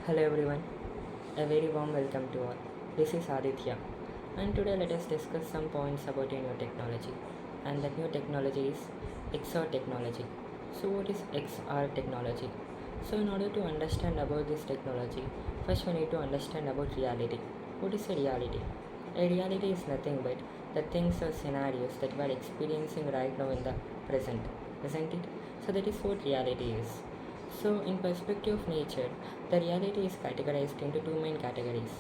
Hello everyone, a very warm welcome to all. This is Aditya, and today let us discuss some points about a new technology. And that new technology is XR technology. So, what is XR technology? So, in order to understand about this technology, first we need to understand about reality. What is a reality? A reality is nothing but the things or scenarios that we are experiencing right now in the present, isn't it? So, that is what reality is. So, in perspective of nature, the reality is categorized into two main categories: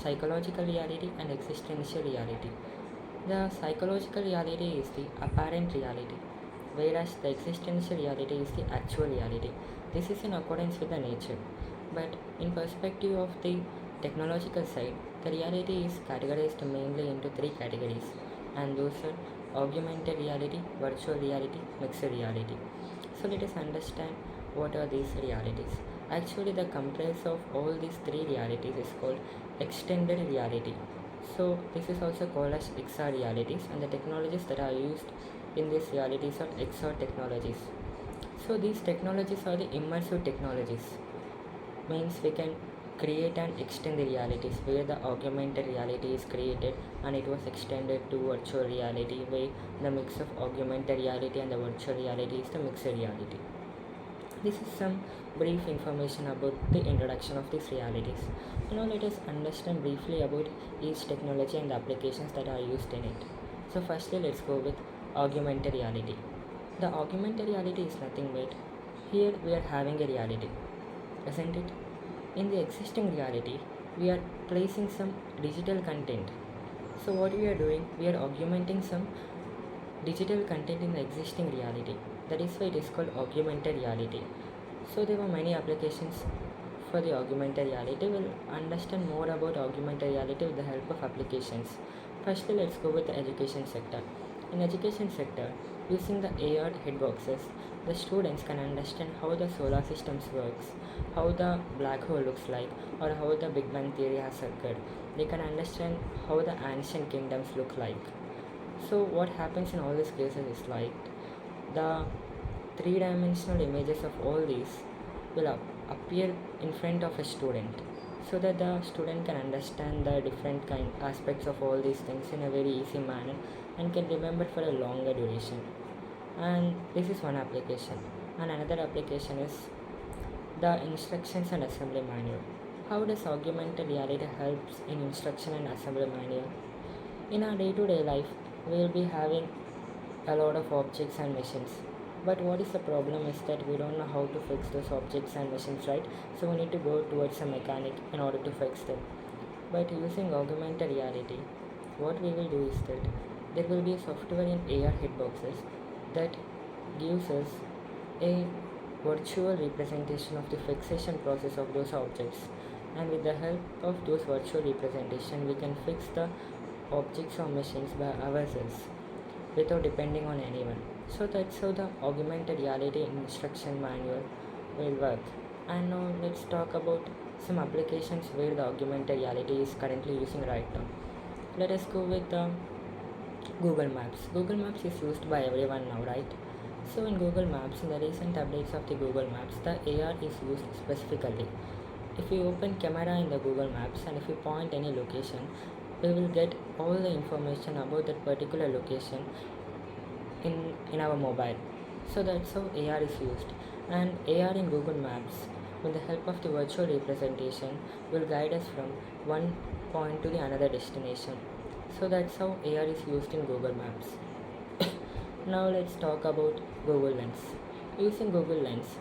psychological reality and existential reality. The psychological reality is the apparent reality, whereas the existential reality is the actual reality. This is in accordance with the nature. But in perspective of the technological side, the reality is categorized mainly into three categories, and those are augmented reality, virtual reality, mixed reality. So let us understand what are these realities. Actually, the comprise of all these three realities is called extended reality. So this is also called as XR realities, and the technologies that are used in these realities are XR technologies. So these technologies are the immersive technologies, means we can create and extend the realities, where the augmented reality is created and it was extended to virtual reality, where the mix of augmented reality and the virtual reality is the mixed reality. This is some brief information about the introduction of these realities. Now let us understand briefly about each technology and the applications that are used in it. So firstly, let's go with augmented reality. The augmented reality is nothing but here we are having a reality, isn't it? In the existing reality, we are placing some digital content. So what we are doing, we are augmenting some digital content in the existing reality. That is why it is called augmented reality. So there were many applications for the augmented reality. We'll understand more about augmented reality with the help of applications. Firstly, let's go with the education sector. In education sector, using the AR hitboxes, the students can understand how the solar systems works, how the black hole looks like, or how the Big Bang theory has occurred. They can understand how the ancient kingdoms look like. So what happens in all these cases is like the three-dimensional images of all these will appear in front of a student, so that the student can understand the different kind aspects of all these things in a very easy manner and can remember for a longer duration. And this is one application, and another application is the instructions and assembly manual. How does augmented reality helps in instruction and assembly manual? In our day-to-day life, we will be having a lot of objects and machines, but what is the problem is that we don't know how to fix those objects and machines, right? So we need to go towards a mechanic in order to fix them. But using augmented reality, what we will do is that there will be software in AR hitboxes that gives us a virtual representation of the fixation process of those objects, and with the help of those virtual representation we can fix the objects or machines by ourselves without depending on anyone. So that's how the augmented reality instruction manual will work. And now let's talk about some applications where the augmented reality is currently using right now. Let us go with Google Maps. Google Maps is used by everyone now, right? So in Google Maps, in the recent updates of the Google Maps, the AR is used specifically. If we open camera in the Google Maps and if we point any location, we will get all the information about that particular location in our mobile. So that's how AR is used. And AR in Google Maps, with the help of the virtual representation, will guide us from one point to the another destination. So that's how AR is used in Google Maps. Now let's talk about Google Lens. Using Google Lens,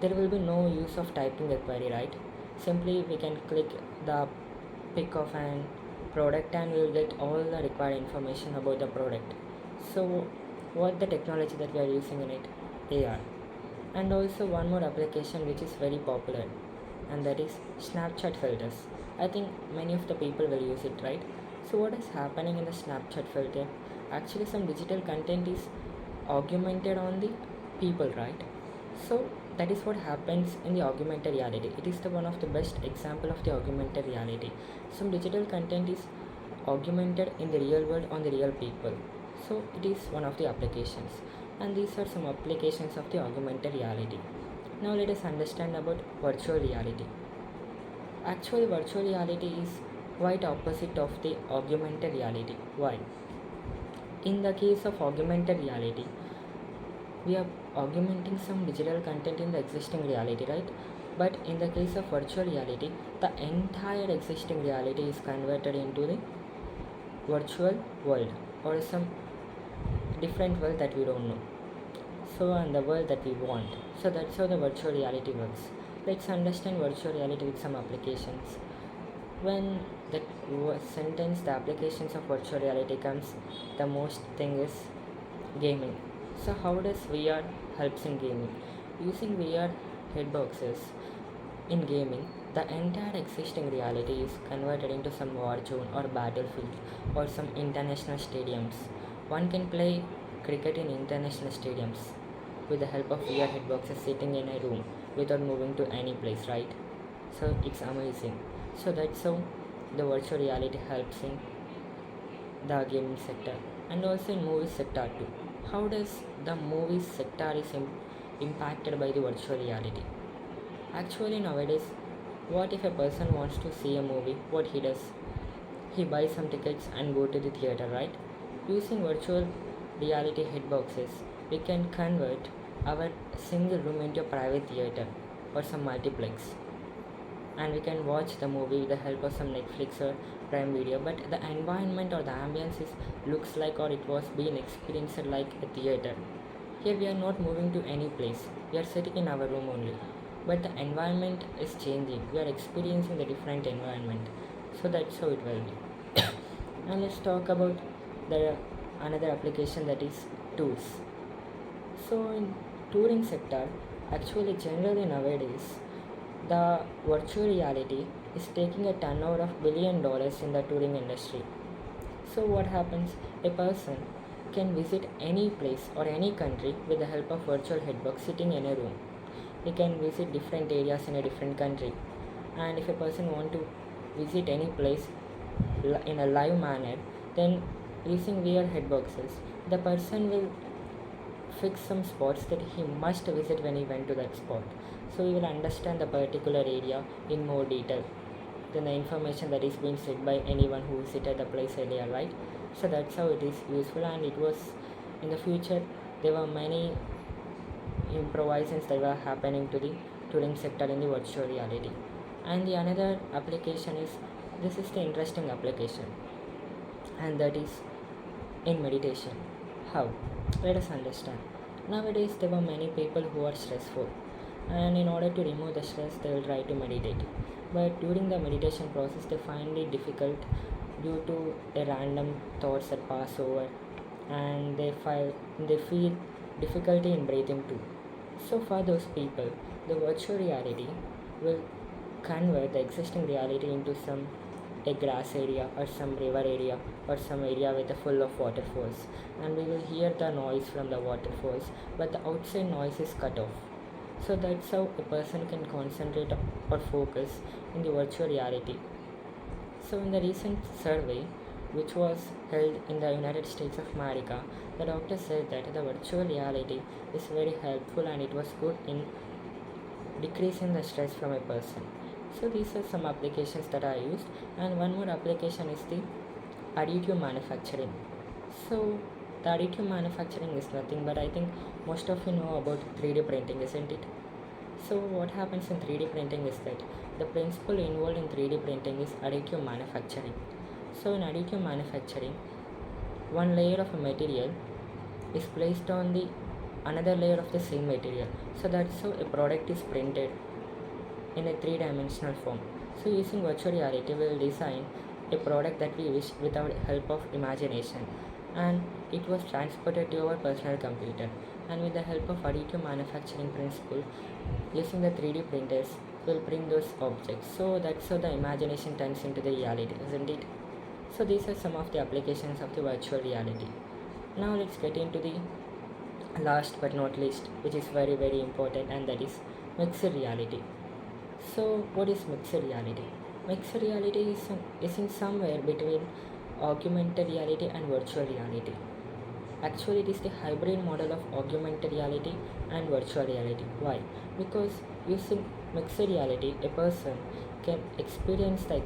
there will be no use of typing the query, right? Simply we can click the pic of an product and we will get all the required information about the product. So what the technology that we are using in it? AR. And also one more application which is very popular, and that is Snapchat filters. I think many of the people will use it, right? So what is happening in the Snapchat filter? Actually some digital content is augmented on the people, right? So that is what happens in the augmented reality. It is the one of the best example of the augmented reality. Some digital content is augmented in the real world on the real people. So it is one of the applications, and these are some applications of the augmented reality. Now let us understand about virtual reality. Actually, virtual reality is quite opposite of the augmented reality. Why? In the case of augmented reality, we are augmenting some digital content in the existing reality, right? But in the case of virtual reality, the entire existing reality is converted into the virtual world or some different world that we don't know. So, and the world that we want. So, that's how the virtual reality works. Let's understand virtual reality with some applications. When the sentence, the applications of virtual reality comes, the most thing is gaming. So, how does VR helps in gaming? Using VR headboxes in gaming, the entire existing reality is converted into some war zone or battlefield or some international stadiums. One can play cricket in international stadiums with the help of VR headboxes sitting in a room without moving to any place, right? So it's amazing. So that's how the virtual reality helps in the gaming sector and also in movie sector too. How does the movie sector is impacted by the virtual reality? Actually, nowadays, what if a person wants to see a movie? What he does? He buys some tickets and go to the theater, right? Using virtual reality headboxes, we can convert our single room into a private theater or some multiplex, and we can watch the movie with the help of some Netflix or Prime Video. But the environment or the ambience looks like or it was being experienced like a theater. Here we are not moving to any place. We are sitting in our room only. But the environment is changing. We are experiencing the different environment. So that's how it will be. And let's talk about the another application, that is tours. So in touring sector, actually generally nowadays the virtual reality is taking a turnover of $1 billion in the touring industry. So what happens? A person can visit any place or any country with the help of virtual headbox sitting in a room. He can visit different areas in a different country. And if a person want to visit any place in a live manner, then using VR headboxes, the person will fix some spots that he must visit when he went to that spot. So he will understand the particular area in more detail than the information that is being said by anyone who visited the place earlier, right? So that's how it is useful, and it was in the future there were many improvisations that were happening to the touring sector in the virtual reality. And the another application is, this is the interesting application, and that is in meditation. How? Let us understand. Nowadays there were many people who are stressful, and in order to remove the stress they will try to meditate, but during the meditation process they find it difficult due to a random thoughts that pass over, and they feel difficulty in breathing too. So for those people, the virtual reality will convert the existing reality into some a grass area or some river area or some area with a full of waterfalls, and we will hear the noise from the waterfalls, but the outside noise is cut off. So that's how a person can concentrate or focus in the virtual reality. So in the recent survey which was held in the United States of America, the doctor said that the virtual reality is very helpful and it was good in decreasing the stress from a person. So these are some applications that I used, and one more application is the additive manufacturing. So the additive manufacturing is nothing but I think most of you know about 3D printing, isn't it? So what happens in 3D printing is that the principle involved in 3D printing is additive manufacturing. So in additive manufacturing, one layer of a material is placed on the another layer of the same material. So that's how a product is printed in a three-dimensional form. So using virtual reality we will design a product that we wish without help of imagination, and it was transported to our personal computer, and with the help of additive manufacturing principle using the 3D printers will bring those objects. So that's how the imagination turns into the reality, isn't it? So these are some of the applications of the virtual reality. Now let's get into the last but not least, which is very important, and that is mixed reality. So what is mixed reality? Mixed reality is in somewhere between augmented reality and virtual reality. Actually, it is the hybrid model of augmented reality and virtual reality. Why? Because using mixed reality, a person can experience the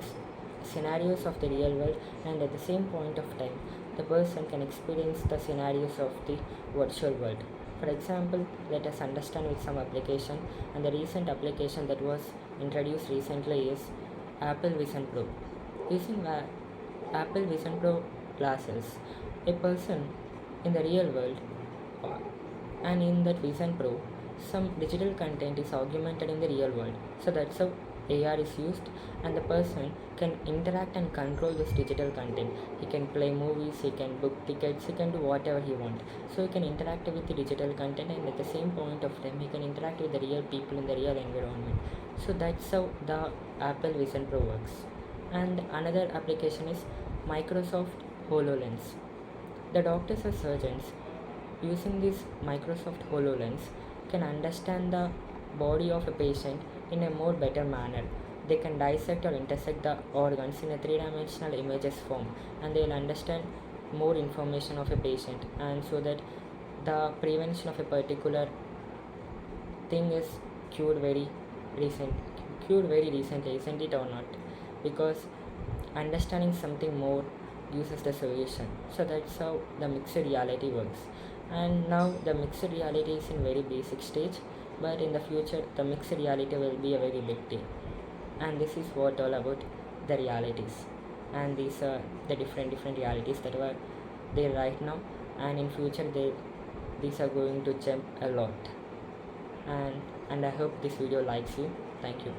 scenarios of the real world, and at the same point of time the person can experience the scenarios of the virtual world. For example, let us understand with some application, and the recent application that was introduced recently is Apple Vision Pro. Using Apple Vision Pro glasses, a person in the real world, uh, and in that Vision Pro, some digital content is augmented in the real world. So that's how AR is used, and the person can interact and control this digital content. He can play movies, he can book tickets, he can do whatever he wants. So he can interact with the digital content, and at the same point of time he can interact with the real people in the real environment. So that's how the Apple Vision Pro works. And another application is Microsoft HoloLens. The doctors or surgeons using this Microsoft HoloLens can understand the body of a patient in a more better manner. They can dissect or intersect the organs in a three-dimensional images form, and they will understand more information of a patient, and so that the prevention of a particular thing is cured very recently, isn't it or not? Because understanding something more gives us the solution. So that's how the mixed reality works. And now the mixed reality is in very basic stage, but in the future the mixed reality will be a very big thing. And this is what all about the realities, and these are the different realities that were there right now, and in future these are going to jump a lot. And I hope this video likes you. Thank you.